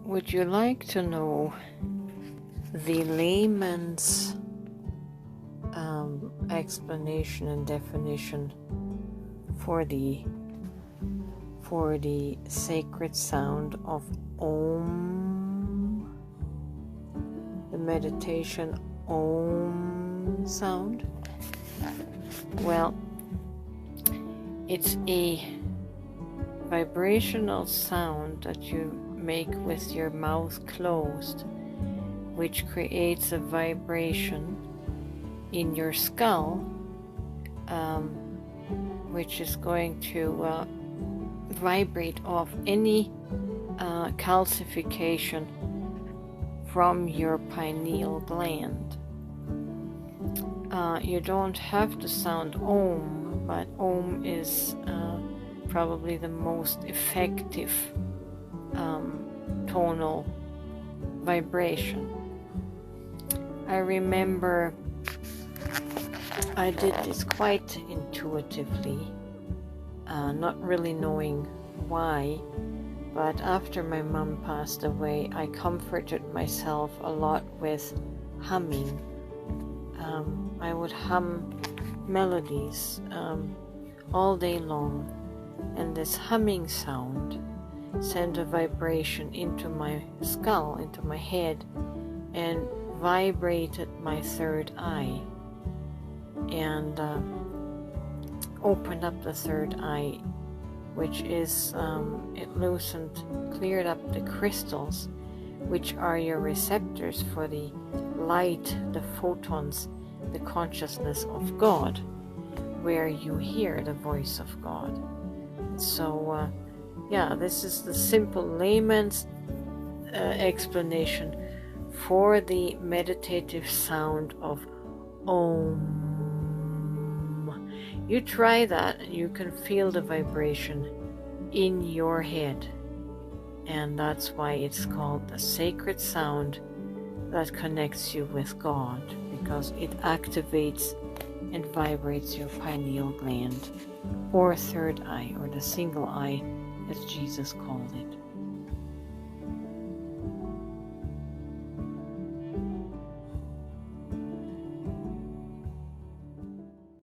Would you like to know the layman's explanation and definition for the sacred sound of Om, the meditation Om sound? Well, it's a vibrational sound that you make with your mouth closed, which creates a vibration in your skull, which is going to vibrate off any calcification from your pineal gland. You don't have to sound Om, but Om is probably the most effective tonal vibration. I remember I did this quite intuitively, not really knowing why, but after my mom passed away, I comforted myself a lot with humming. I would hum melodies all day long, and this humming sound sent a vibration into my skull, into my head, and vibrated my third eye, and opened up the third eye, which is, it loosened, cleared up the crystals, which are your receptors for the light, the photons, the consciousness of God, where you hear the voice of God. So, this is the simple layman's explanation for the meditative sound of Om. You try that, and you can feel the vibration in your head, and that's why it's called the sacred sound that connects you with God, because it activates and vibrates your pineal gland, or third eye, or the single eye, as Jesus called it.